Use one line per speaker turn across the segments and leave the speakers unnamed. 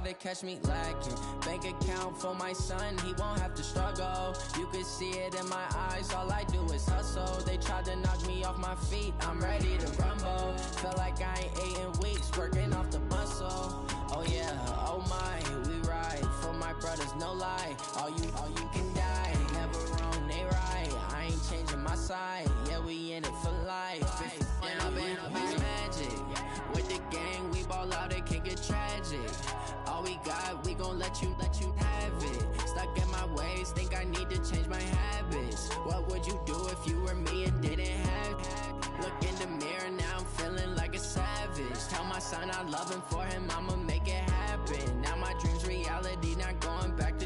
to catch me lacking. Bank account for my son, he won't have to struggle. You can see it in my eyes, all I do is hustle. They tried to knock me off my feet, I'm ready to rumble. Feel like I ain't ate in weeks, working off the muscle. Oh yeah, oh my, we ride for my brothers, no lie. All you can die, never wrong, they right. I ain't changing my side, yeah, we in it for life. And I've been magic. With the gang, we ball out, it can get tragic. All we got, we gon' let you have it. Stuck in my ways, think I need to change my habits. What would you do if you were me and didn't have it? Look in the mirror, now I'm feeling like a savage. Tell my son I love him, for him I'ma make it happen. Now my dream's reality, not going back to.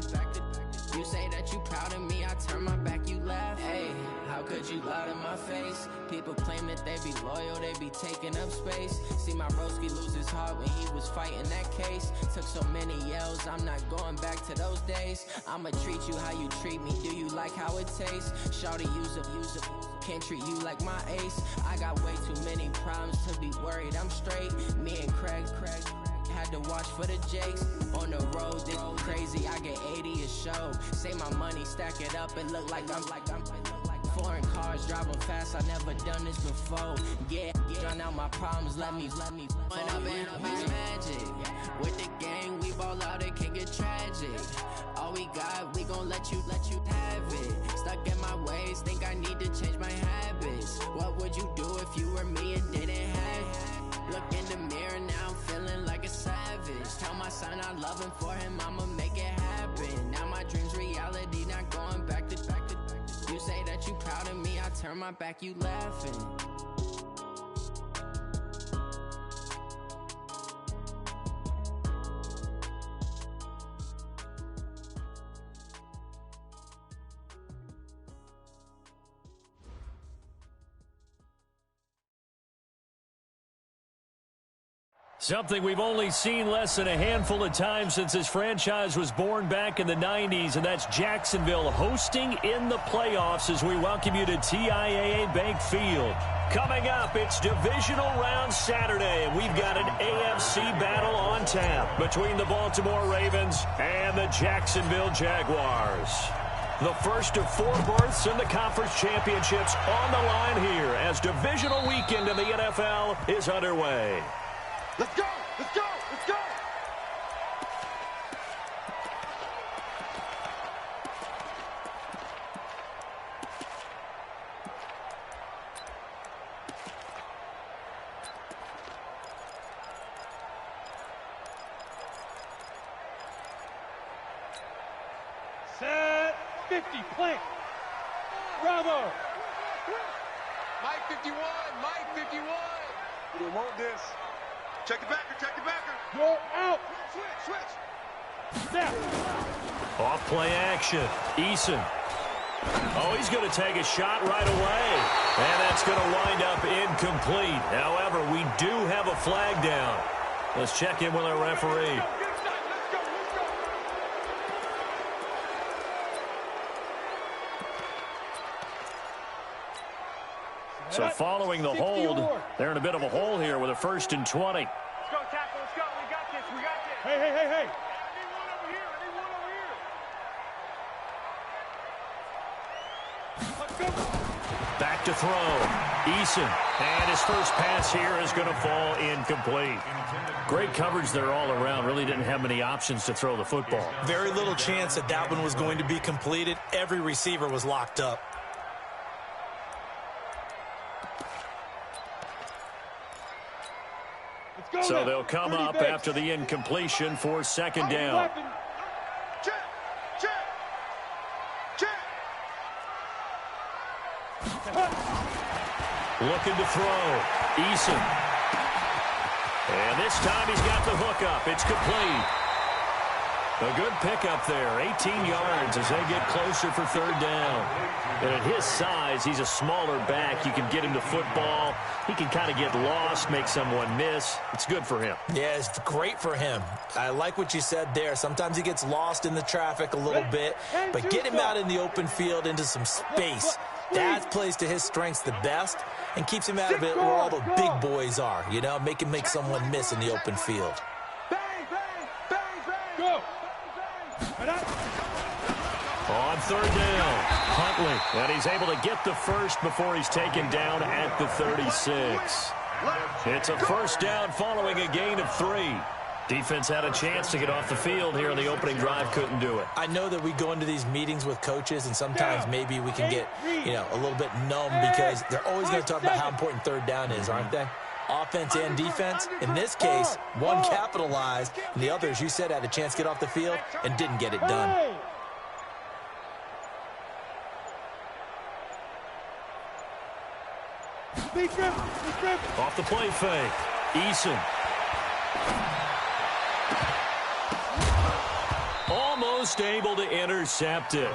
You say that you proud of me, I turn my back, you laugh. Hey, how could you lie to my face? People claim that they be loyal, they be taking up space. See my broski lose his heart when he was fighting that case. Took so many yells, I'm not going back to those days. I'ma treat you how you treat me, do you like how it tastes? Shawty, use up, can't treat you like my ace. I got way too many problems to be worried, I'm straight. Me and Craig had to watch for the Jakes. On the road, this crazy, I get 80 a show. Say my money, stack it up, it look like I'm foreign cars, driving fast, I never done this before. Yeah, drown out my problems, let me When I've been magic. With the gang, we ball out, it can get tragic. All we got, we gon' let you have it. Stuck in my ways, think I need to change my habits. What would you do if you were me and didn't have it? Look in the mirror, now I'm feeling like a savage. Tell my son I love him, for him I'ma make it happen. Now my dream's reality, not going back to. You say that you proud of me, I turn my back, you laughing.
Something we've only seen less than a handful of times since this franchise was born back in the 90s, and that's Jacksonville hosting in the playoffs as we welcome you to TIAA Bank Field. Coming up, it's Divisional Round Saturday, and we've got an AFC battle on tap between the Baltimore Ravens and the Jacksonville Jaguars. The first of 4 berths in the conference championships on the line here as divisional weekend in the NFL is underway.
Let's go! Let's go! Let's go! Set 50, plant. Bravo!
Mike 51, Mike 51.
We don't want this.
Check the backer, check the backer.
Go out.
Switch.
Snap.
Off play action. Eason. Oh, he's going to take a shot right away. And that's going to wind up incomplete. However, we do have a flag down. Let's check in with our referee. So following the hold, they're in a bit of a hole here with a 1st and 20.
Let's go, tackle. Let's go. We got this. We got this. Hey, hey, hey, hey. I need one over here. I need one over here. Let's go.
Back to throw. Eason. And his first pass here is going to fall incomplete. Great coverage there all around. Really didn't have many options to throw the football.
Very little chance that one was going to be completed. Every receiver was locked up.
So they'll come up after the incompletion for 2nd down.
Check, check, check.
Looking to throw. Eason. And this time he's got the hook up. It's complete. A good pickup there. 18 yards as they get closer for 3rd down. And at his size, he's a smaller back. You can get him to football. He can kind of get lost, make someone miss. It's good for him.
Yeah, it's great for him. I like what you said there. Sometimes he gets lost in the traffic a little bit, but get him out in the open field into some space. That plays to his strengths the best and keeps him out of it where all the big boys are, you know, make him make someone miss in the open field.
Bang, bang, bang, bang.
On third down, Huntley, and he's able to get the first before he's taken down at the 36. It's a first down following a gain of 3. Defense had a chance to get off the field here in the opening drive, couldn't do it.
I know that we go into these meetings with coaches, and sometimes maybe we can get, a little bit numb because they're always going to talk about how important third down is, aren't they? Offense and defense. In this case, one capitalized, and the other, as you said, had a chance to get off the field and didn't get it done.
Off the play fake, Eason. Almost able to intercept it.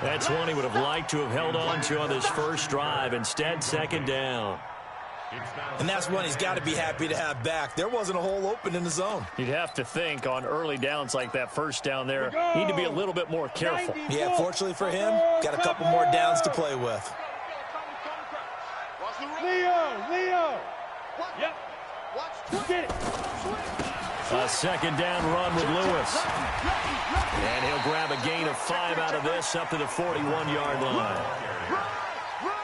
That's one he would have liked to have held on to on this first drive. Instead, second down.
And that's one he's got to be happy to have back. There wasn't a hole open in the zone.
You'd have to think on early downs like that first down there, you need to be a little bit more careful.
Yeah, fortunately for him, got a couple more downs to play with.
Leo. Yep. Get it.
A second down run with Lewis. And he'll grab a gain of 5 out of this up to the 41-yard line.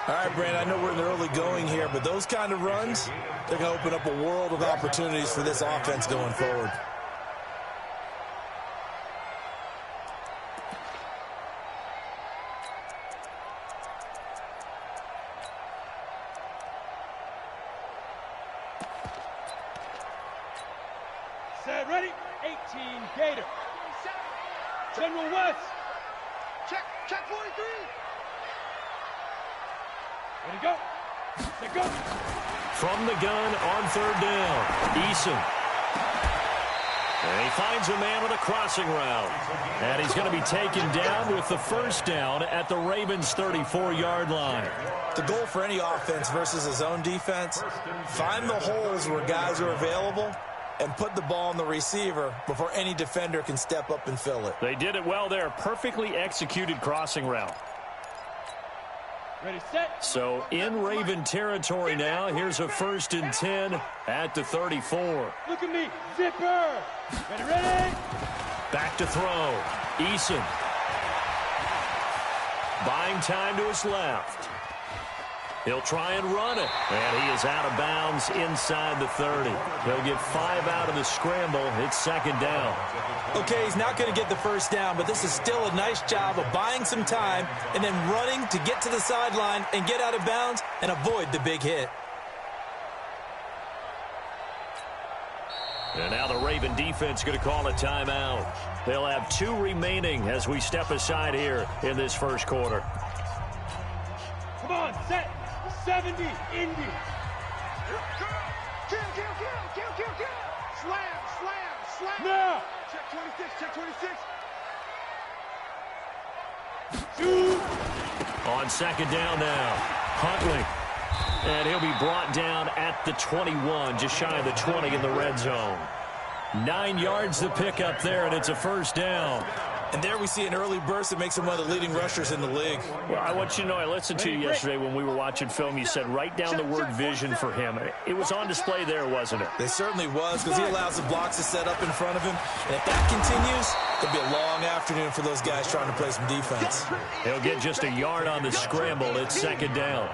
All right, Brandon, I know we're in the early going here, but those kind of runs, they're going to open up a world of opportunities for this offense going forward.
Set, ready? 18, Gator. General West.
Check 43.
Ready, go. Set, go.
From the gun on third down, Eason. And he finds a man with a crossing route. And he's going to be taken down with the first down at the Ravens' 34-yard line.
The goal for any offense versus a zone defense, find the holes where guys are available and put the ball on the receiver before any defender can step up and fill it.
They did it well there. Perfectly executed crossing route.
Ready, set.
So in Raven territory now. Here's a 1st and 10 at the 34.
Look at me. Zipper. Ready.
Back to throw. Eason. Buying time to his left. He'll try and run it. And he is out of bounds inside the 30. He'll get 5 out of the scramble. It's second down.
Okay, he's not going to get the first down, but this is still a nice job of buying some time and then running to get to the sideline and get out of bounds and avoid the big hit.
And now the Raven defense going to call a timeout. They'll have 2 remaining as we step aside here in this first quarter.
Come on, set. 70, Indy.
Kill. Slam.
Now.
Check 26.
Shoot.
On second down now, Huntley. And he'll be brought down at the 21, just shy of the 20 in the red zone. 9 yards to pick up there, and it's a first down.
And there we see an early burst that makes him one of the leading rushers in the league.
Well, I want you to know, I listened to you yesterday when we were watching film. You said write down the word vision for him. It was on display there, wasn't it?
It certainly was, because he allows the blocks to set up in front of him. And if that continues, it'll be a long afternoon for those guys trying to play some defense.
He'll get just a yard on the scramble. It's second down.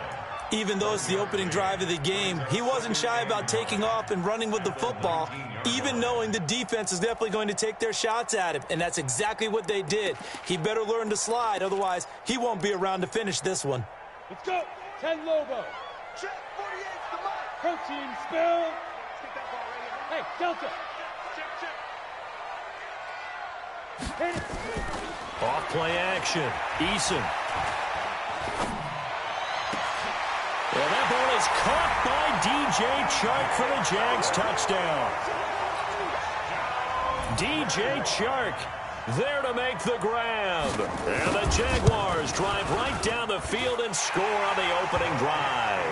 Even though it's the opening drive of the game, he wasn't shy about taking off and running with the football, even knowing the defense is definitely going to take their shots at him. And that's exactly what they did. He better learn to slide, otherwise he won't be around to finish this one.
Let's go. 10 Lobo.
Check 48's the mark.
Protein spill.
Get that ball right here.
Hey, Delta.
Check.
Hit it.
Off play action. Eason. Well, that ball is caught by DJ Chark for the Jags touchdown. DJ Chark there to make the grab. And the Jaguars drive right down the field and score on the opening drive.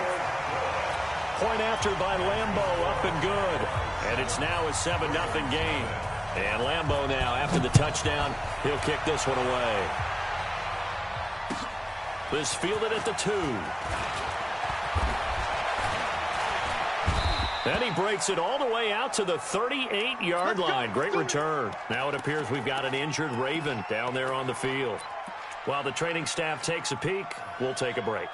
Point after by Lambo, up and good. And it's now a 7-0 game. And Lambo now, after the touchdown, he'll kick this one away. This fielded at the 2. And he breaks it all the way out to the 38-yard line. Great return. Now it appears we've got an injured Raven down there on the field. While the training staff takes a peek, we'll take a break.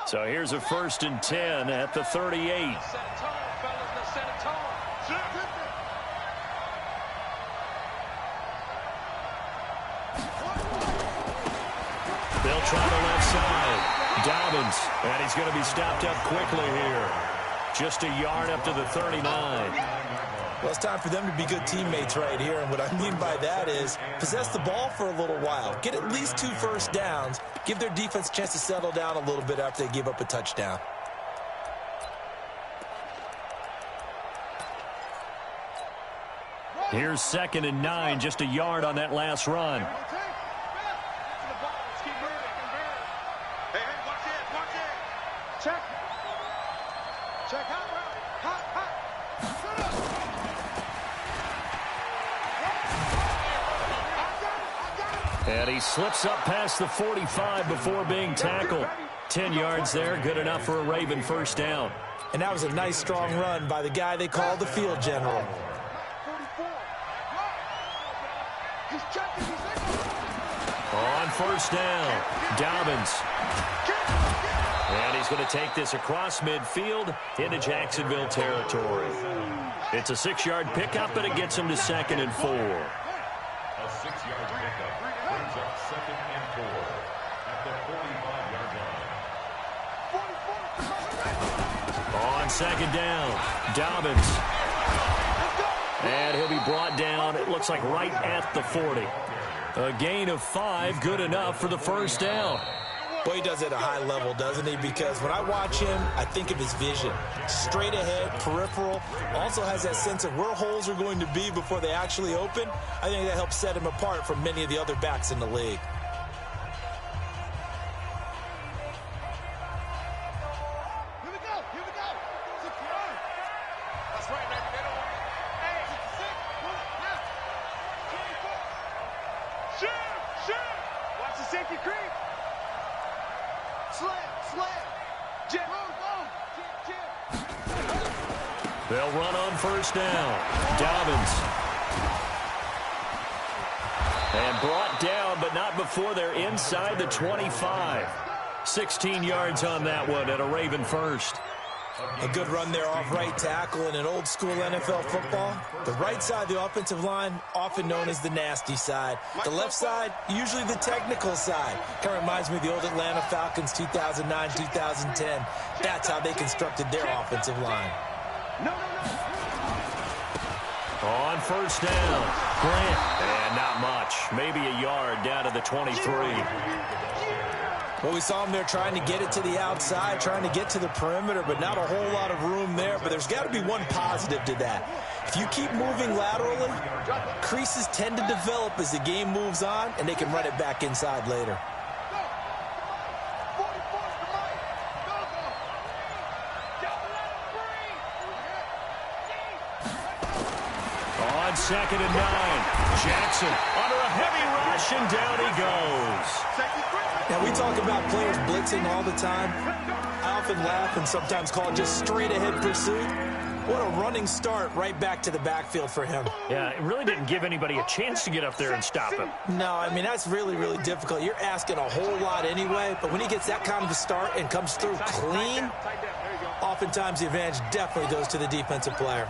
So here's a 1st and 10 at the 38. They'll try the left side. Dobbins, and he's going to be stopped up quickly here. Just a yard up to the 39.
Well, it's time for them to be good teammates right here, and what I mean by that is possess the ball for a little while. Get at least 2 first downs. Give their defense a chance to settle down a little bit after they give up a touchdown.
Here's 2nd and 9, just a yard on that last run.
Check. Check hot route. Hot.
And he slips up past the 45 before being tackled. 10 yards there, good enough for a Raven first down.
And that was a nice, strong run by the guy they call the field general.
On first down, Dobbins. And he's going to take this across midfield into Jacksonville territory. It's a 6-yard pickup, and it gets him to 2nd and 4.
A 6-yard pickup brings up 2nd and 4 at the 45-yard line.
On 2nd down, Dobbins. And he'll be brought down, it looks like right at the 40. A gain of 5, good enough for the first down.
Well, he does it at a high level, doesn't he? Because when I watch him, I think of his vision. Straight ahead, peripheral. Also has that sense of where holes are going to be before they actually open. I think that helps set him apart from many of the other backs in the league.
Here we go. 6 yards. That's right, baby. They don't want it. Hey, 6. Shoot. Watch the safety creep. Slam. Jim.
They'll run on first down. Dobbins. And brought down, but not before they're inside the 25. 16 yards on that one at a Raven first.
A good run there off right tackle in an old school NFL football. The right side of the offensive line, often known as the nasty side. The left side, usually the technical side. Kind of reminds me of the old Atlanta Falcons 2009, 2010. That's how they constructed their offensive line.
On first down, Grant. And not much. Maybe a yard down to the 23.
Well, we saw him there trying to get it to the outside, trying to get to the perimeter, but not a whole lot of room there. But there's got to be one positive to that. If you keep moving laterally, creases tend to develop as the game moves on, and they can run it back inside later.
On 2nd and 9, Jackson under a heavy rush, and down he goes.
Now, we talk about players blitzing all the time. I often laugh and sometimes call it just straight-ahead pursuit. What a running start right back to the backfield for him.
Yeah, it really didn't give anybody a chance to get up there and stop him.
No, I mean, that's really, really difficult. You're asking a whole lot anyway, but when he gets that kind of a start and comes through clean, oftentimes the advantage definitely goes to the defensive player.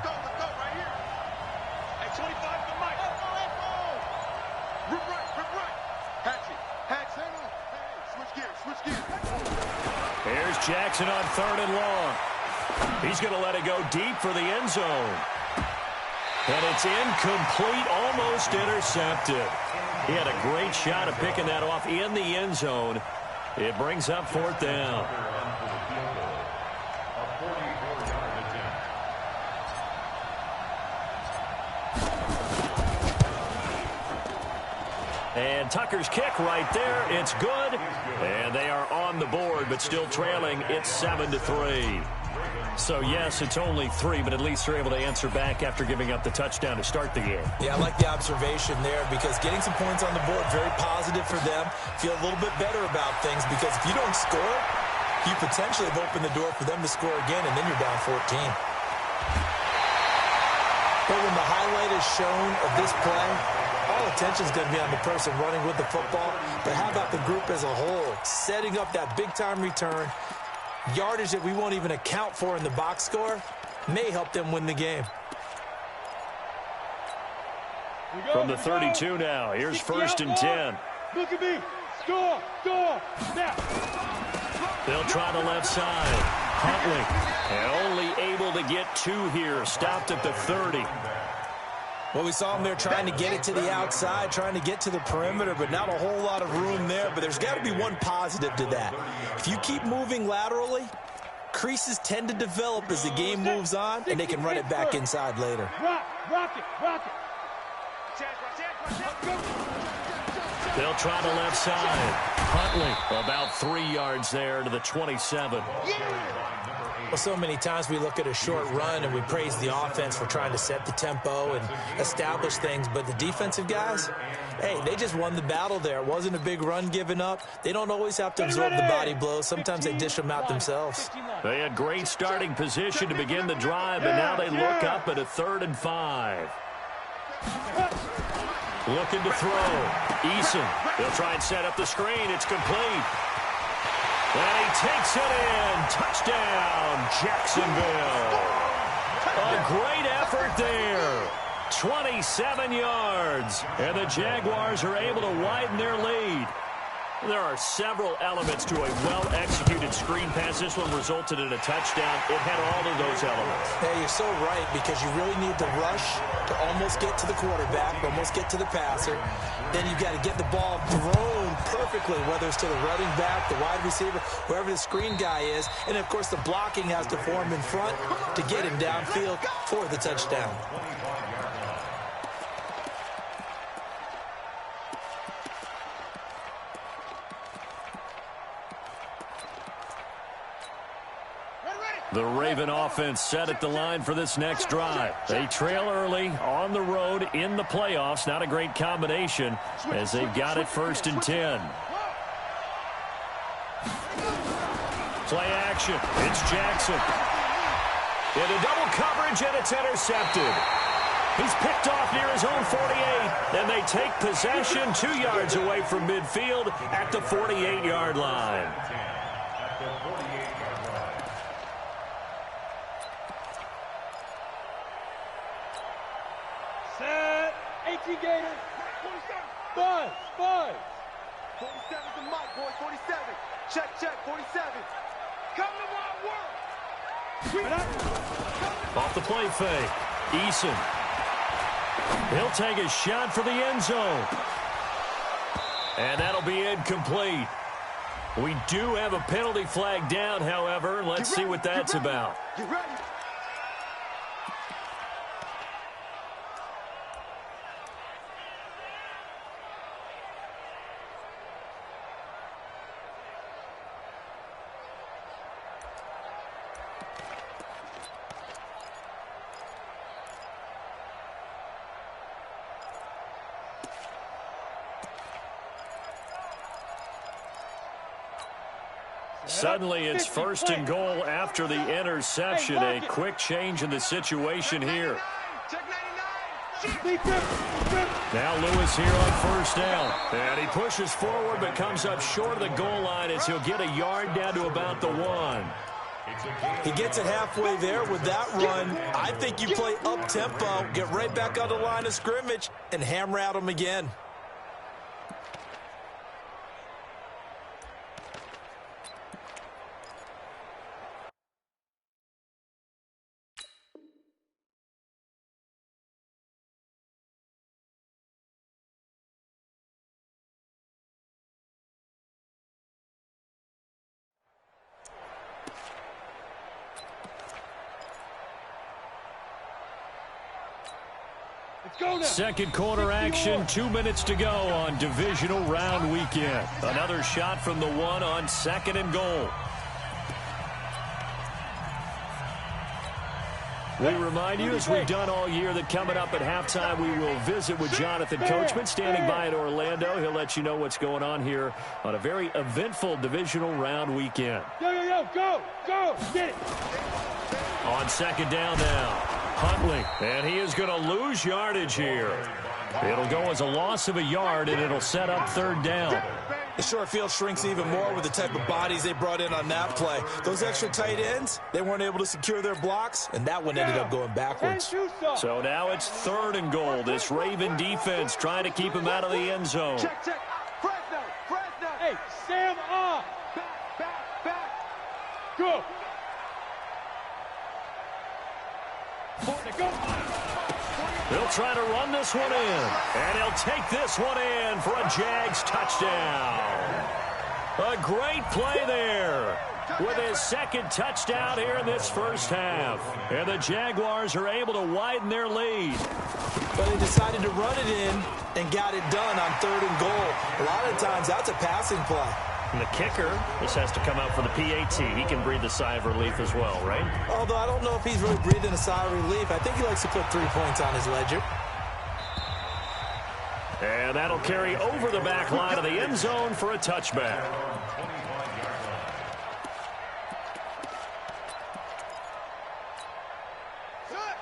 Here's Jackson on 3rd and long. He's going to let it go deep for the end zone. And it's incomplete, almost intercepted. He had a great shot at picking that off in the end zone. It brings up 4th down. And Tucker's kick right there. It's good. And they are on the board, but still trailing. It's 7-3. So, yes, it's only 3, but at least they're able to answer back after giving up the touchdown to start the game.
Yeah, I like the observation there because getting some points on the board, very positive for them. Feel a little bit better about things because if you don't score, you potentially have opened the door for them to score again, and then you're down 14. But when the highlight is shown of this play, all attention is going to be on the person running with the football. But how about the group as a whole? Setting up that big-time return, yardage that we won't even account for in the box score, may help them win the game.
From the 32 now, here's 1st and 10.
Look at me. Score. Now.
They'll try the left side. Huntley, and only able to get 2 here. Stopped at the 30.
Well, we saw him there trying to get it to the outside, trying to get to the perimeter, but not a whole lot of room there. But there's got to be one positive to that. If you keep moving laterally, creases tend to develop as the game moves on, and they can run it back inside later.
Rock it.
They'll try the left side. Huntley, about 3 yards there to the 27.
Well, so many times we look at a short run and we praise the offense for trying to set the tempo and establish things, but the defensive guys, hey, they just won the battle there. It wasn't a big run given up. They don't always have to absorb the body blows. Sometimes they dish them out themselves.
They had great starting position to begin the drive, but now they look up at a 3rd and 5. Looking to throw. Eason, they'll try and set up the screen. It's complete. And he takes it in. Touchdown, Jacksonville. A great effort there. 27 yards. And the Jaguars are able to widen their lead. There are several elements to a well-executed screen pass. This one resulted in a touchdown. It had all of those elements.
Yeah, you're so right, because you really need to rush to almost get to the quarterback, almost get to the passer. Then you've got to get the ball thrown perfectly, whether it's to the running back, the wide receiver, wherever the screen guy is. And, of course, the blocking has to form in front to get him downfield for the touchdown.
The Raven offense set at the line for this next drive. They trail early on the road in the playoffs. Not a great combination as they've got it 1st and 10. Play action. It's Jackson. Into double coverage, and it's intercepted. He's picked off near his own 48, and they take possession 2 yards away from midfield at the 48-yard line.
Set. 18 Gators. 47. Buzz.
47 to Mike, boy. 47. Check. 47. Come to my world.
Off the play fake. Eason. He'll take a shot for the end zone. And that'll be incomplete. We do have a penalty flag down, however. Let's see what that's about.
You ready?
Suddenly it's 1st and goal after the interception. A quick change in the situation here. Now Lewis here on 1st down. And he pushes forward but comes up short of the goal line as he'll get a yard down to about the 1.
He gets it halfway there with that run. I think you play up-tempo, get right back on the line of scrimmage, and hammer at him again.
Second quarter action, 2 minutes to go on divisional round weekend. Another shot from the 1 on 2nd and goal. We remind you, as we've done all year, that coming up at halftime, we will visit with Jonathan Coachman standing by in Orlando. He'll let you know what's going on here on a very eventful divisional round weekend.
Go, get it.
On second down now, Huntley, and he is going to lose yardage here. It'll go as a loss of a yard, and it'll set up third down.
The short field shrinks even more with the type of bodies they brought in on that play. Those extra tight ends, they weren't able to secure their blocks, and that one ended up going backwards.
So now it's third and goal. This Raven defense trying to keep him out of the end zone.
Check. Fresno.
Hey, Sam off.
Back.
Go.
He'll try to run this one in, and he'll take this one in for a Jags touchdown. A great play there with his second touchdown here in this first half. And the Jaguars are able to widen their lead.
But they decided to run it in and got it done on third and goal. A lot of times, that's a passing play.
And the kicker, this has to come out for the PAT. He can breathe a sigh of relief as well, right?
Although I don't know if he's really breathing a sigh of relief. I think he likes to put 3 points on his ledger.
And that'll carry over the back line of the end zone for a touchback.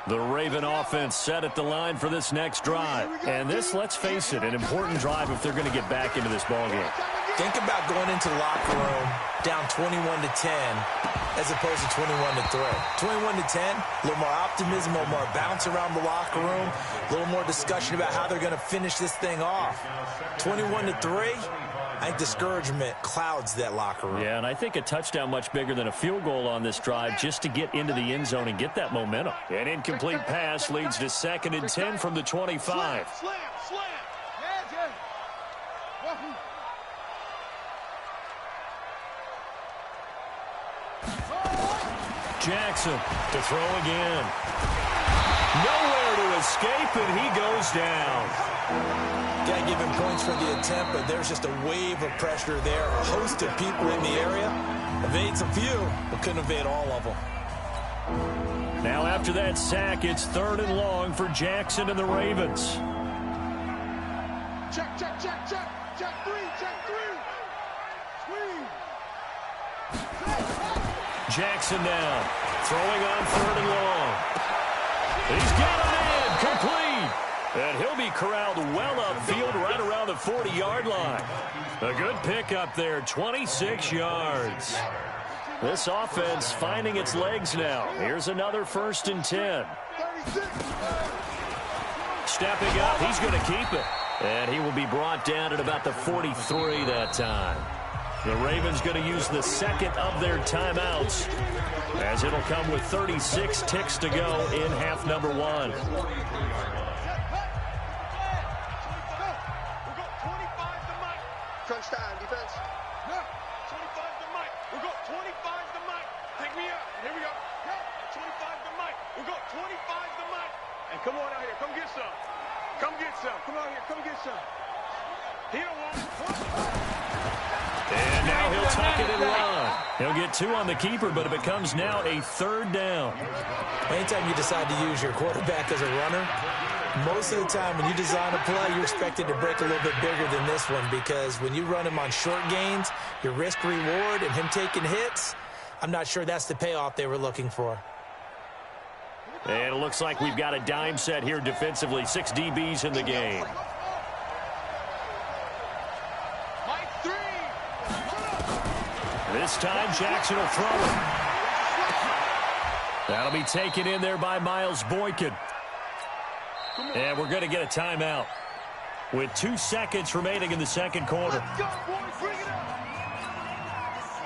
The Raven offense set at the line for this next drive. And this, let's face it, an important drive if they're going to get back into this ballgame.
Think about going into the locker room down 21-10 as opposed to 21-3. 21-10, a little more optimism, a little more bounce around the locker room, a little more discussion about how they're going to finish this thing off. 21-3, I think discouragement clouds that locker room.
Yeah, and I think a touchdown much bigger than a field goal on this drive just to get into the end zone and get that momentum. An incomplete pass leads to 2nd and 10 from the 25.
Slam.
Jackson to throw again. Nowhere to escape, and he goes down.
Got to give him points for the attempt, but there's just a wave of pressure there. A host of people in the area. Evades a few, but couldn't evade all of them.
Now after that sack, it's 3rd and long for Jackson and the Ravens.
Check. Check three. Swing.
Jackson now, throwing on 3rd and long. He's got him in, complete. And he'll be corralled well upfield right around the 40-yard line. A good pickup there, 26 yards. This offense finding its legs now. Here's another 1st and 10. Stepping up, he's going to keep it. And he will be brought down at about the 43 that time. The Ravens going to use the second of their timeouts, as it'll come with 36 ticks to go in half number 1.
We've got 25 to Mike. Crunch time, defense. 25 to Mike. We've got 25 to Mike. Take me up. Here we go. 25 to Mike. We've got 25 to Mike. And come on out here. Come get some. Come out here. Come get some. He don't want it.
And now he'll tuck it and run. He'll get 2 on the keeper, but it becomes now a 3rd down.
Anytime you decide to use your quarterback as a runner, most of the time when you design a play, you're expected to break a little bit bigger than this one, because when you run him on short gains, your risk-reward and him taking hits, I'm not sure that's the payoff they were looking for.
And it looks like we've got a dime set here defensively. 6 DBs in the game. This time, Jackson will throw it. That'll be taken in there by Miles Boykin. And we're going to get a timeout with 2 seconds remaining in the second quarter.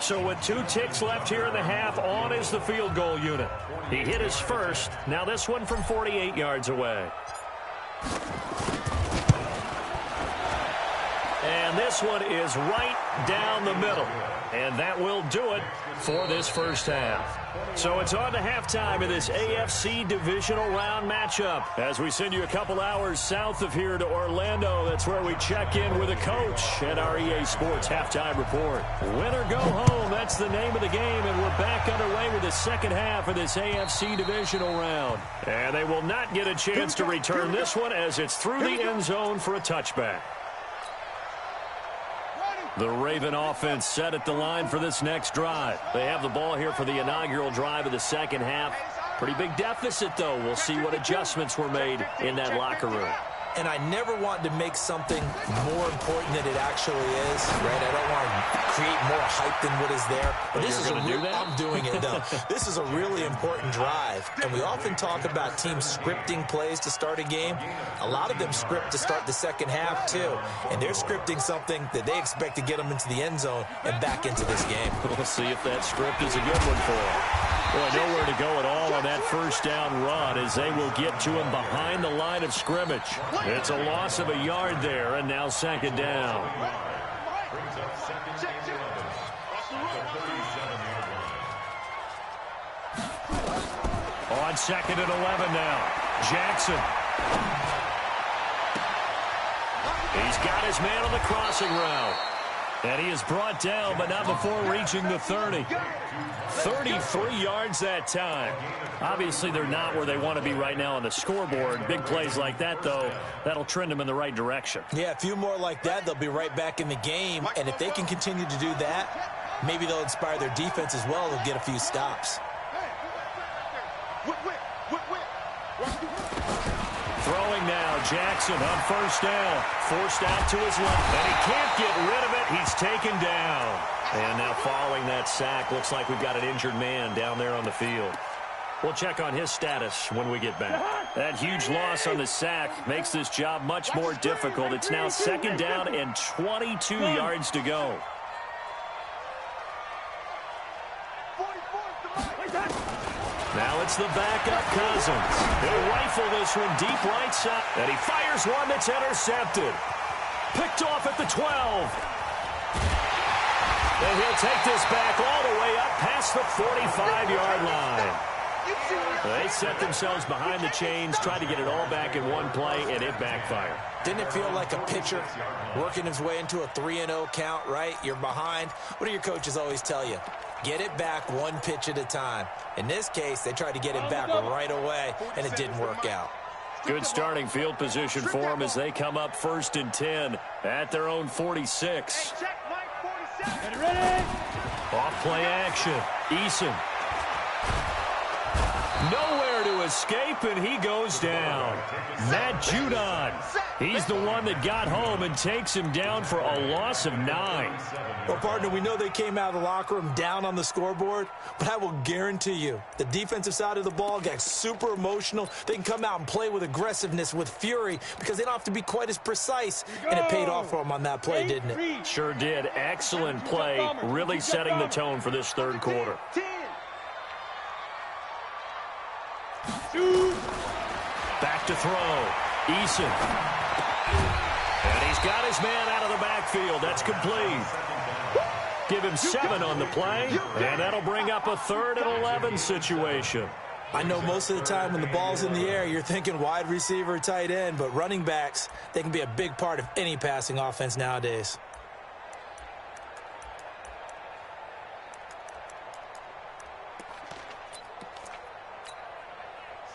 So with 2 ticks left here in the half, on is the field goal unit. He hit his first. Now this one from 48 yards away. And this one is right down the middle. And that will do it for this first half. So it's on to halftime in this AFC divisional round matchup. As we send you a couple hours south of here to Orlando, that's where we check in with a coach at our EA Sports Halftime Report. Win or go home, that's the name of the game, and we're back underway with the second half of this AFC divisional round. And they will not get a chance to return this one as it's through the end zone for a touchback. The Raven offense set at the line for this next drive. They have the ball here for the inaugural drive of the second half. Pretty big deficit, though. We'll see what adjustments were made in that locker room.
And I never want to make something more important than it actually is, right? I don't want to create more hype than what is there.
But this is do that?
I'm doing it, though. This is a really important drive. And we often talk about teams scripting plays to start a game. A lot of them script to start the second half, too. And they're scripting something that they expect to get them into the end zone and back into this game.
We'll see if that script is a good one for them. Boy, nowhere to go at all on that first down run as they will get to him behind the line of scrimmage. It's a loss of a yard there, and now second down. On second and 11 now. Jackson. He's got his man on the crossing route. And he is brought down, but not before reaching the 30. 33 yards that time. Obviously, they're not where they want to be right now on the scoreboard. Big plays like that, though, that'll trend them in the right direction.
Yeah, a few more like that, they'll be right back in the game. And if they can continue to do that, maybe they'll inspire their defense as well. They'll get a few stops.
Throwing now, Jackson on first down. Forced out to his left, and he can't get rid of it. He's taken down. And now following that sack, looks like we've got an injured man down there on the field. We'll check on his status when we get back. That huge loss on the sack makes this job much more difficult. It's now second down and 22 yards to go. Now it's the backup Cousins. He'll rifle this one deep right side. And he fires one that's intercepted. Picked off at the 12. And he'll take this back all the way up past the 45-yard line. They set themselves behind the chains, tried to get it all back in one play, and it backfired.
Didn't it feel like a pitcher working his way into a 3-0 count, right? You're behind. What do your coaches always tell you? Get it back one pitch at a time. In this case, they tried to get it back right away, and it didn't work out.
Good starting field position for them as they come up 1st and 10 at their own 46. Off play action. Eason. Nowhere to escape, and he goes down. Matt Judon. He's the one that got home and takes him down for a loss of 9.
Well, partner, we know they came out of the locker room down on the scoreboard, but I will guarantee you the defensive side of the ball got super emotional. They can come out and play with aggressiveness, with fury, because they don't have to be quite as precise, and it paid off for them on that play, didn't it?
Sure did. Excellent play, really setting the tone for this third quarter. Back to throw. Eason. And he's got his man out of the backfield. That's complete. Give him 7 on the play, and that'll bring up a 3rd and 11 situation.
I know most of the time when the ball's in the air, you're thinking wide receiver, tight end, but running backs, they can be a big part of any passing offense nowadays.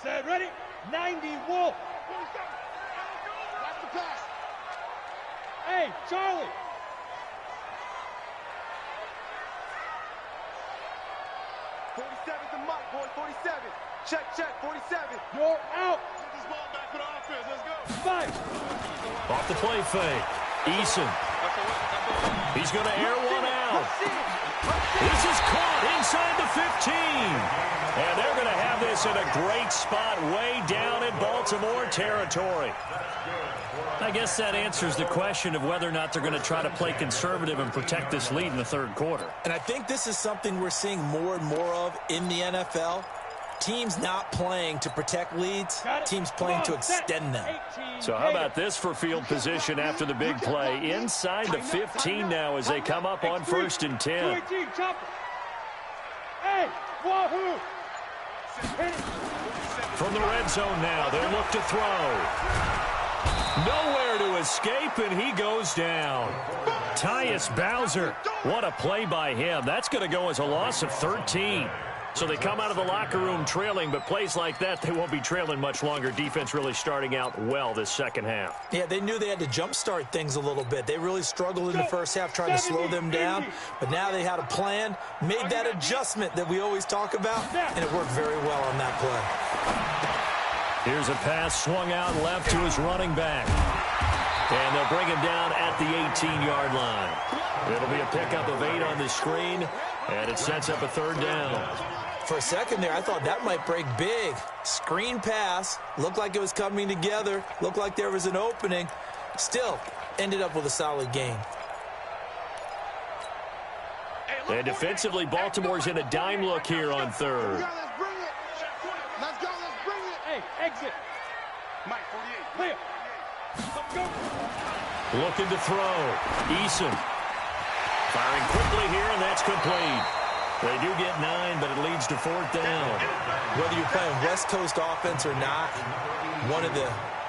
Set, ready, 90, Wolf.
That's the pass.
Hey, Charlie.
The mic, boy, 47. Check, 47.
You're out.
Get this ball back for the offense. Let's go.
5.
Off the play fake. Eason. He's going to air one out. This is caught inside the 15. And they're going to have this in a great spot way down in Baltimore territory. I guess that answers the question of whether or not they're going to try to play conservative and protect this lead in the third quarter.
And I think this is something we're seeing more and more of in the NFL. Teams not playing to protect leads, teams playing to extend them.
So how about this for field position after the big play? Inside the 15 now as they come up on 1st and 10. From the red zone now, they'll look to throw. Nowhere to escape, and he goes down. Tyus Bowser, what a play by him. That's going to go as a loss of 13. So they come out of the locker room trailing, but plays like that, they won't be trailing much longer. Defense really starting out well this second half.
Yeah, they knew they had to jumpstart things a little bit. They really struggled in the first half trying to slow them down, but now they had a plan, made that adjustment that we always talk about, and it worked very well on that play.
Here's a pass swung out left to his running back. And they'll bring him down at the 18-yard line. It'll be a pickup of 8 on the screen, and it sets up a 3rd down.
For a second there, I thought that might break big. Screen pass, looked like it was coming together, looked like there was an opening. Still, ended up with a solid gain.
And defensively, Baltimore's in a dime look here on 3rd.
Let's go, let's bring it. Hey, exit. Mike, 48. Clear. Let's go.
Looking to throw. Eason. Firing quickly here, and that's complete. They do get 9, but it leads to 4th down.
Whether you're playing West Coast offense or not, one of the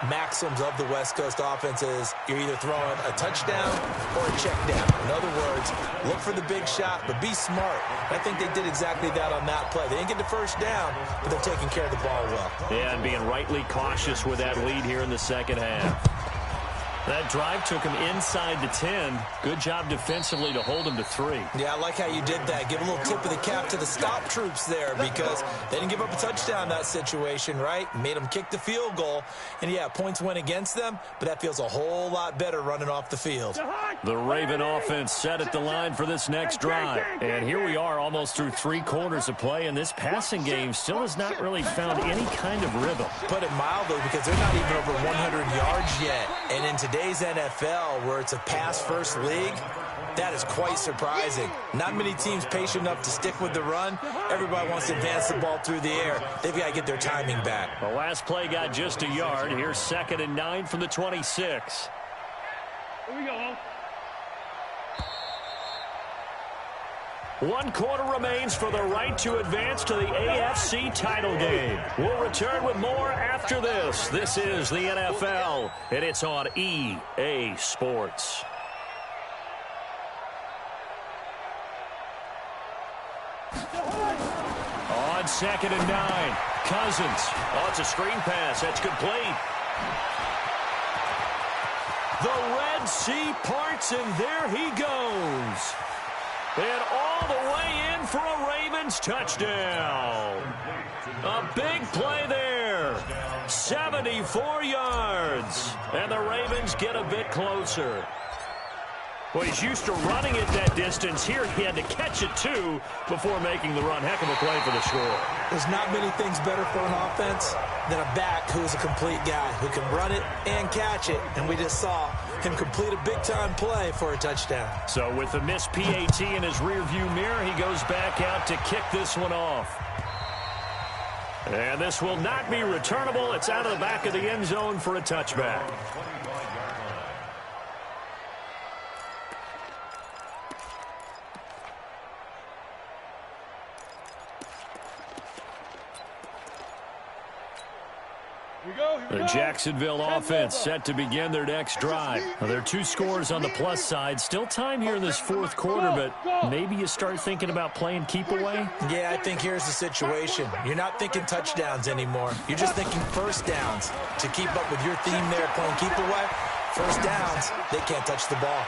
maxims of the West Coast offense is you're either throwing a touchdown or a check down. In other words, look for the big shot, but be smart. I think they did exactly that on that play. They didn't get the 1st down, but they're taking care of the ball well.
Yeah, and being rightly cautious with that lead here in the second half. That drive took him inside the 10. Good job defensively to hold him to 3.
Yeah, I like how you did that. Give a little tip of the cap to the stop troops there because they didn't give up a touchdown in that situation, right? Made them kick the field goal. And, yeah, points went against them, but that feels a whole lot better running off the field.
The Raven offense set at the line for this next drive. And here we are almost through 3 quarters of play, and this passing game still has not really found any kind of rhythm.
Put it mildly because they're not even over 100 yards yet. And in today's NFL, where it's a pass-first league, that is quite surprising. Not many teams patient enough to stick with the run. Everybody wants to advance the ball through the air. They've got to get their timing back.
The last play got just a yard. Here's 2nd and 9 from the 26.
Here we go.
1 quarter remains for the right to advance to the AFC title game. We'll return with more after this. This is the NFL, and it's on EA Sports. On 2nd and 9, Cousins. Oh, it's a screen pass. That's complete. The Red Sea parts, and there he goes. And all the way in for a Ravens touchdown. A big play there. 74 yards. And the Ravens get a bit closer. Well, he's used to running it that distance. Here he had to catch it, too, before making the run. Heck of a play for the score.
There's not many things better for an offense than a back who's a complete guy who can run it and catch it. And we just saw him complete a big-time play for a touchdown.
So with the missed PAT in his rearview mirror, he goes back out to kick this one off. And this will not be returnable. It's out of the back of the end zone for a touchback. The Jacksonville offense set to begin their next drive. Now, there are 2 scores on the plus side. Still time here in this 4th quarter, but maybe you start thinking about playing keep away?
Yeah, I think here's the situation. You're not thinking touchdowns anymore. You're just thinking 1st downs. To keep up with your theme there, playing keep away, 1st downs, they can't touch the ball.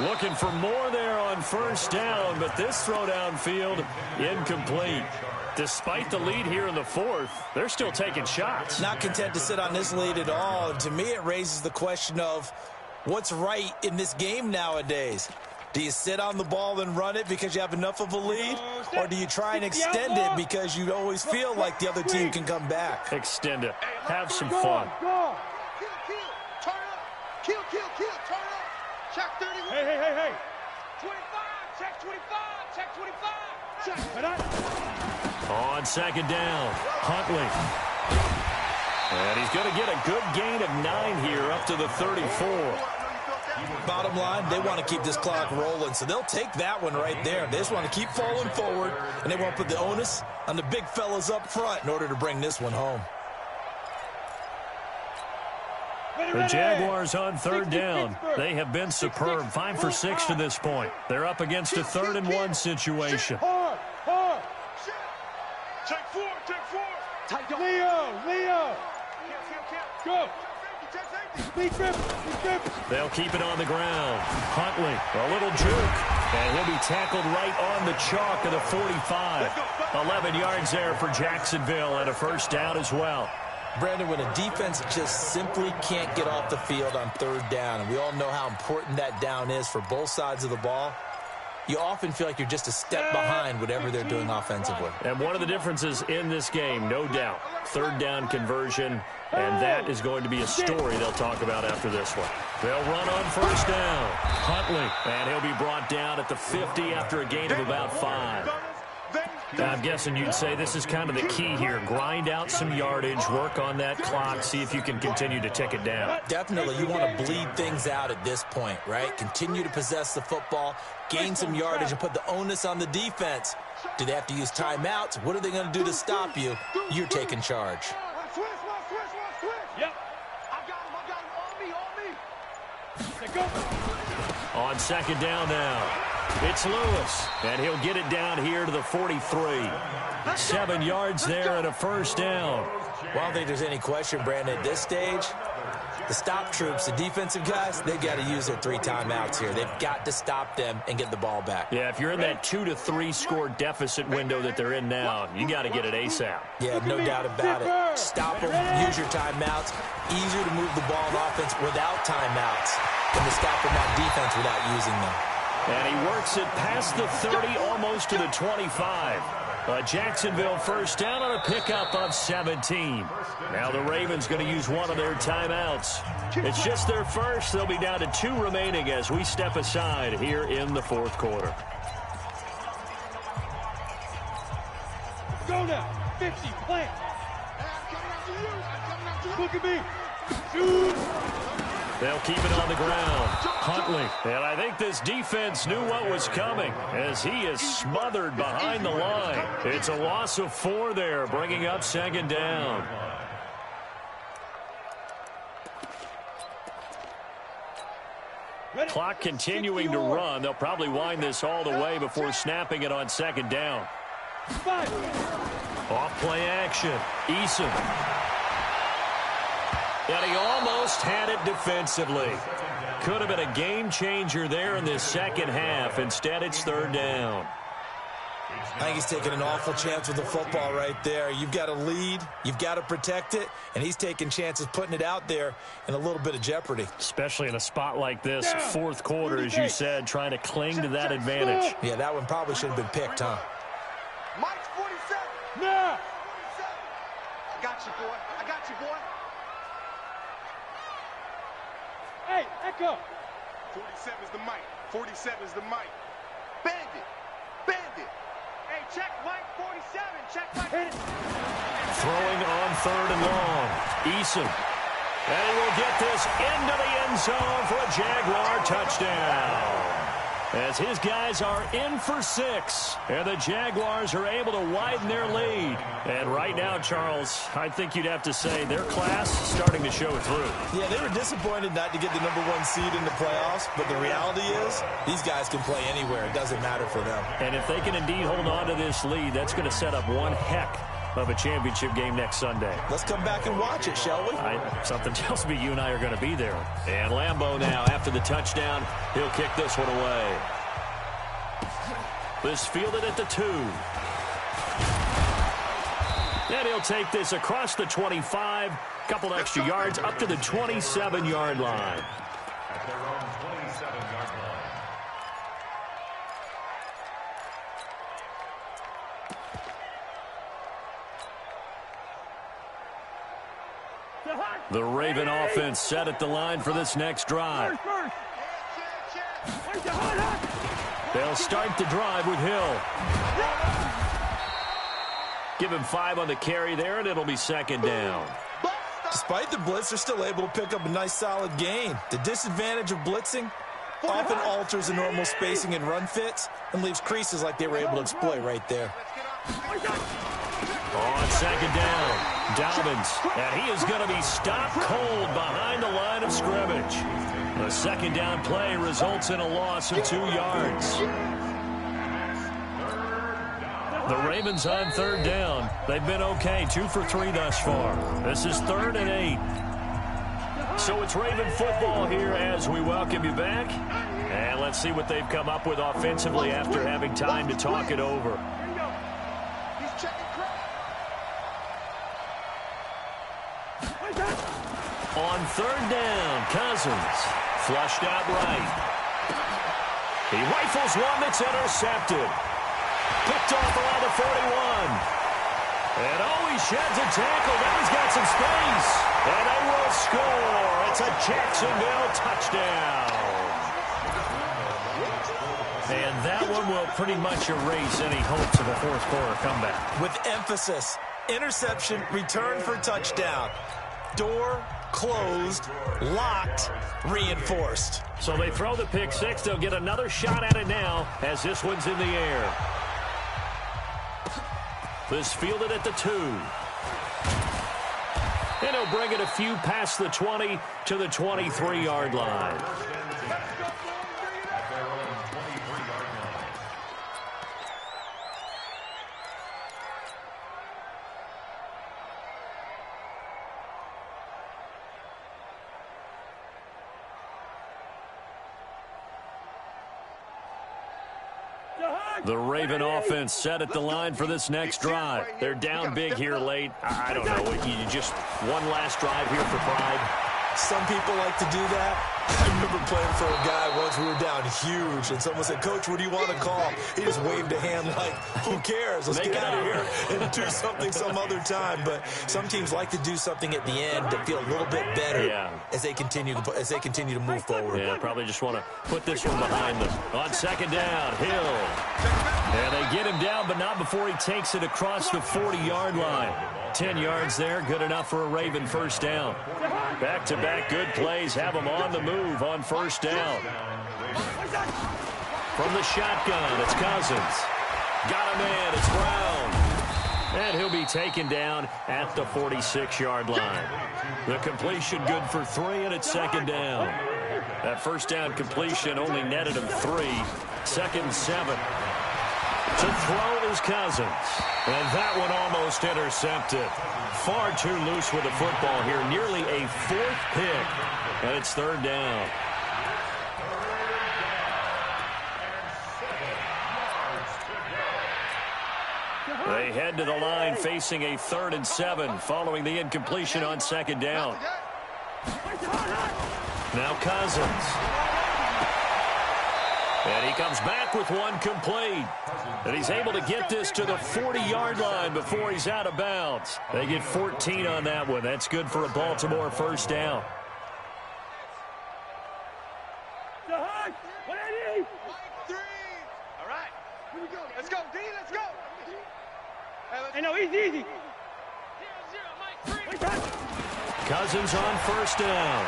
Looking for more there on 1st down, but this throw downfield incomplete. Despite the lead here in the 4th, they're still taking shots.
Not content to sit on this lead at all. And to me, it raises the question of what's right in this game nowadays. Do you sit on the ball and run it because you have enough of a lead? Or do you try and extend it because you always feel like the other team can come back?
Extend it. Have some fun.
Kill, turn up. Kill, turn up. Check 31.
Hey.
25, check 25, check 25. Check.
On on second down. Huntley. And he's going to get a good gain of 9 here up to the 34.
Bottom line, they want to keep this clock rolling, so they'll take that one right there. They just want to keep falling forward, and they want to put the onus on the big fellas up front in order to bring this one home.
The Jaguars on third down. They have been superb. 5 for 6 to this point. They're up against a 3rd and 1 situation.
Take four.
Leo. Go.
They'll keep it on the ground. Huntley, a little juke. And he'll be tackled right on the chalk of the 45. 11 yards there for Jacksonville and a first down as well.
Brandon, when a defense just simply can't get off the field on third down, and we all know how important that down is for both sides of the ball, you often feel like you're just a step behind whatever they're doing offensively.
And one of the differences in this game, no doubt, third down conversion, and that is going to be a story they'll talk about after this one. They'll run on first down. Huntley, and he'll be brought down at the 50 after a gain of about 5. Now, I'm guessing you'd say this is kind of the key here. Grind out some yardage, work on that clock, see if you can continue to tick it down.
Definitely, you want to bleed things out at this point, right? Continue to possess the football, gain some yardage, and put the onus on the defense. Do they have to use timeouts? What are they going to do to stop you? You're taking charge.
Yep. I got him. On me.
On second down now. It's Lewis, and he'll get it down here to the 43. 7 yards there and a first down.
Well, I don't think there's any question, Brandon, at this stage, the stop troops, the defensive guys, they've got to use their 3 timeouts here. They've got to stop them and get the ball back.
Yeah, if you're in that 2 to 3 score deficit window that they're in now, you got to get it ASAP.
Yeah, no doubt about it. Stop them, use your timeouts. Easier to move the ball on offense without timeouts than to stop them on defense without using them.
And he works it past the 30, almost to the 25. Jacksonville first down on a pickup of 17. Now the Ravens going to use one of their timeouts. It's just their first. They'll be down to 2 remaining as we step aside here in the 4th quarter.
Go now. 50, plant. Look at me. Shoot.
They'll keep it on the ground. Huntley. And I think this defense knew what was coming as he is smothered behind the line. It's a loss of 4 there, bringing up second down. Clock continuing to run. They'll probably wind this all the way before snapping it on second down. Off play action. Eason. And he almost had it defensively. Could have been a game changer there in this second half. Instead, it's third down.
I think he's taking an awful chance with the football right there. You've got to lead, you've got to protect it, and he's taking chances putting it out there in a little bit of jeopardy.
Especially in a spot like this, 4th quarter, as you said, trying to cling to that advantage.
Yeah, that one probably should have been picked, huh?
Mike's 47.
No.
47. I got you, boy. I got you, boy.
Hey, Echo.
47 is the mic. 47 is the mic. Bandit. Bandit. Hey, check Mike 47. Check Mike.
Hit it.
Throwing on 3rd and long. Eason. And he will get this into the end zone for a Jaguar touchdown. As his guys are in for 6. And the Jaguars are able to widen their lead. And right now, Charles, I think you'd have to say their class starting to show through.
Yeah, they were disappointed not to get the #1 seed in the playoffs. But the reality is, these guys can play anywhere. It doesn't matter for them.
And if they can indeed hold on to this lead, that's going to set up one heck of a championship game next Sunday.
Let's come back and watch it, shall we?
Something tells me you and I are going to be there. And Lambeau now, after the touchdown, he'll kick this one away. This fielded at the 2. And he'll take this across the 25, couple extra yards up to the 27-yard line.
At their own 27-yard line.
The Raven offense set at the line for this next drive. They'll start the drive with Hill. Give him 5 on the carry there, and it'll be second down.
Despite the blitz, they're still able to pick up a nice, solid gain. The disadvantage of blitzing often alters the normal spacing and run fits and leaves creases like they were able to exploit right there.
On second down, Dobbins, and he is going to be stopped cold behind the line of scrimmage. The second down play results in a loss of 2 yards. The Ravens on third down. They've been okay, 2 for 3 thus far. This is 3rd and 8. So it's Raven football here as we welcome you back. And let's see what they've come up with offensively after having time to talk it over. On third down, Cousins flushed out right. He rifles one that's intercepted. Picked off around the 41. And he sheds a tackle. Now he's got some space. And they will score. It's a Jacksonville touchdown. And that one will pretty much erase any hopes of a fourth quarter comeback.
With emphasis, interception, return for touchdown. Door closed, locked, reinforced.
So they throw the pick six. They'll get another shot at it now as this one's in the air. This fielded at the 2. And he'll bring it a few past the 20 to the 23-yard line. The Raven offense set at the line for this next drive. They're down big here late. I don't know. You just one last drive here for pride.
Some people like to do that. I remember playing for a guy once. We were down huge, and someone said, "Coach, what do you want to call?" He just waved a hand like, "Who cares? Let's get out of here and do something some other time." But some teams like to do something at the end to feel a little bit better as they continue to move forward.
Yeah, probably just want to put this one behind them. On second down, Hill. And they get him down, but not before he takes it across the 40-yard line. 10 yards there, good enough for a Raven first down. Back-to-back good plays have them on the move on first down. From the shotgun, it's Cousins. Got a man, it's Brown. And he'll be taken down at the 46-yard line. The completion good for 3, and it's second down. That first down completion only netted him 3. 2nd and 7. To throw is Cousins. And that one almost intercepted. Far too loose with the football here. Nearly a 4th pick. And it's 3rd down. They head to the line facing a 3rd and 7 following the incompletion on second down. Now Cousins. And he comes back with one complete. And he's able to get this to the 40-yard line before he's out of bounds. They get 14 on that one. That's good for a Baltimore first down.
All right. Here we go. Let's go, D. Let's go.
Hey, no, easy.
Cousins on first down.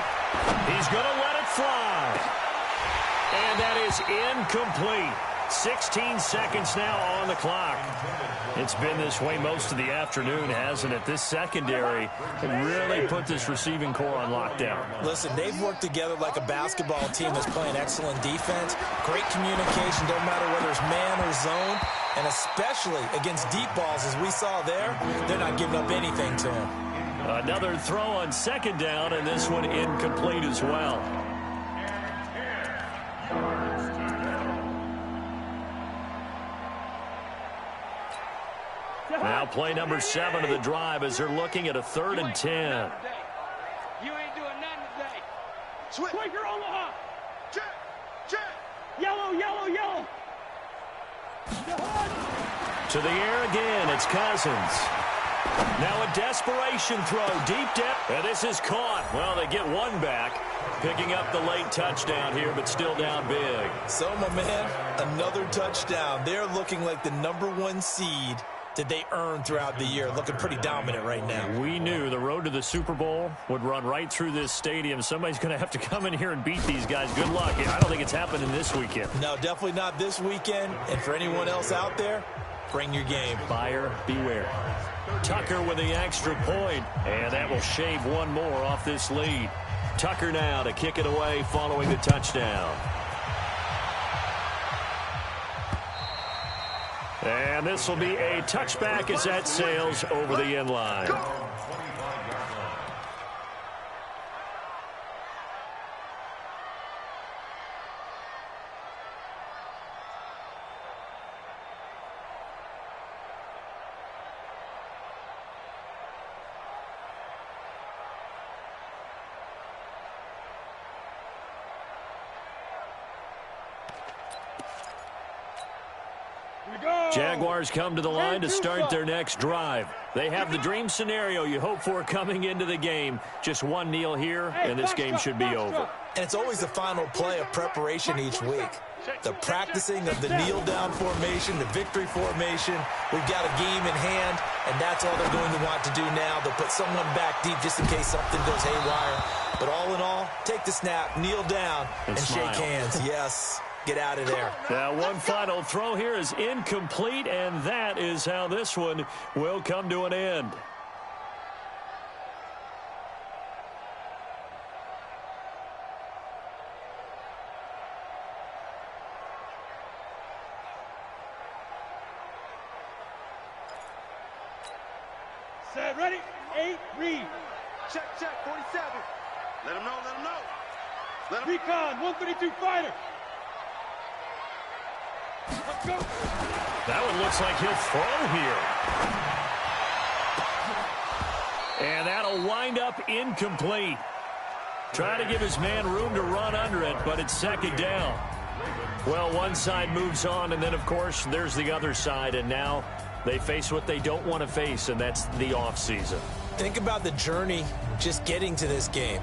He's going to let it fly. And that is incomplete. 16 seconds now on the clock. It's been this way most of the afternoon, hasn't it? This secondary really put this receiving core on lockdown.
Listen, they've worked together like a basketball team that's playing excellent defense. Great communication, don't matter whether it's man or zone. And especially against deep balls, as we saw there, they're not giving up anything to them.
Another throw on second down, and this one incomplete as well. Now play number 7 of the drive as they're looking at a 3rd and 10.
You ain't doing nothing today. Quaker Omaha. Check. Yellow.
To the air again, it's Cousins. Now a desperation throw, deep depth, and this is caught. Well, they get one back, picking up the late touchdown here, but still down big.
So, my man, another touchdown. They're looking like the #1 seed did they earn throughout the year. Looking pretty dominant right now.
We knew the road to the Super Bowl would run right through this stadium. Somebody's going to have to come in here and beat these guys. Good luck. I don't think it's happening this weekend.
No, definitely not this weekend. And for anyone else out there, bring your game.
Buyer beware. Tucker with the extra point, and that will shave one more off this lead. Tucker now to kick it away following the touchdown. And this will be a touchback as that sails over the end line. Jaguars come to the line to start their next drive. They have the dream scenario you hope for coming into the game. Just one kneel here, and this game should be over.
And it's always the final play of preparation each week. The practicing of the kneel-down formation, the victory formation. We've got a game in hand, and that's all they're going to want to do now. They'll put someone back deep just in case something goes haywire. But all in all, take the snap, kneel down, and shake hands. Yes. Get out of there.
Now, one final throw here is incomplete, and that is how this one will come to an end.
Set, ready, 8, read.
Check, 47. Let him know, let him know. Let him...
Recon, 132 fighter. Let's go.
That one looks like he'll throw here. And that'll wind up incomplete. Try to give his man room to run under it, but it's second down. Well, one side moves on, and then, of course, there's the other side, and now they face what they don't want to face, and that's the offseason.
Think about the journey just getting to this game.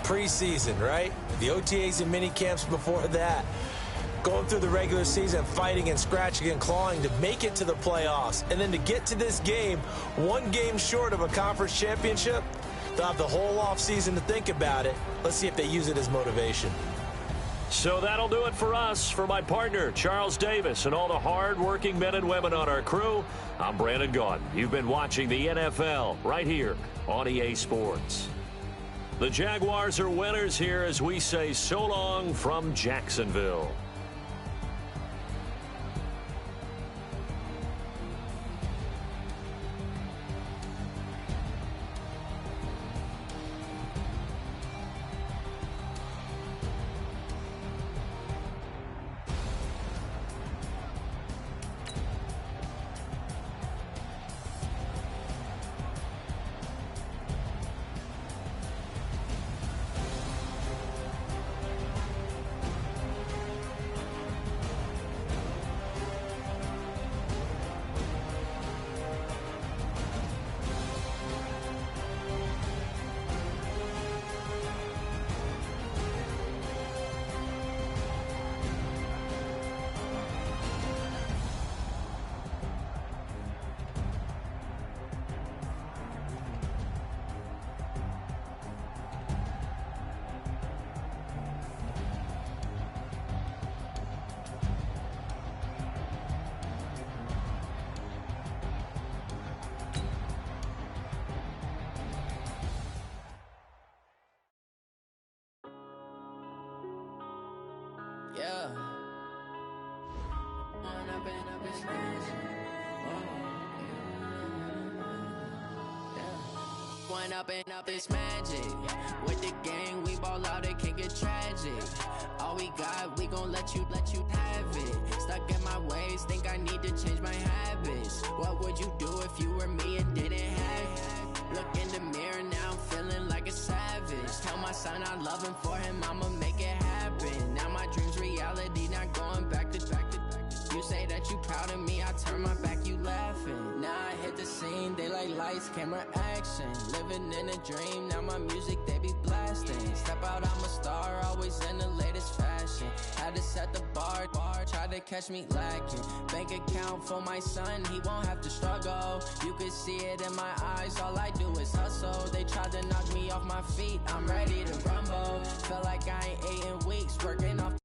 Preseason, right? The OTAs and mini camps before that. Going through the regular season, fighting and scratching and clawing to make it to the playoffs. And then to get to this game, one game short of a conference championship, they'll have the whole offseason to think about it. Let's see if they use it as motivation.
So that'll do it for us. For my partner, Charles Davis, and all the hard-working men and women on our crew, I'm Brandon Gaudin. You've been watching the NFL right here on EA Sports. The Jaguars are winners here as we say so long from Jacksonville.
Yeah. One up and up is magic. With the gang, we ball out, it can get tragic. All we got, we gon' let you have it. Stuck in my ways, think I need to change my habits. What would you do if you were me and didn't have it? Look in the mirror, now I'm feeling like a savage. Tell my son I love him, for him I'ma make it happen. Now my dream's reality, not going back to. You say that you proud of me, I turn my back, you laughing. Now I hit the scene, they like lights, camera, action. Living in a dream, now my music, they be blasting. Step out, I'm a star, always in the latest fashion. Had to set the bar, try try to catch me lacking. Bank account for my son, he won't have to struggle. You could see it in my eyes, all I do is hustle. They tried to knock me off my feet, I'm ready to rumble. Feel like I ain't ate in weeks, working off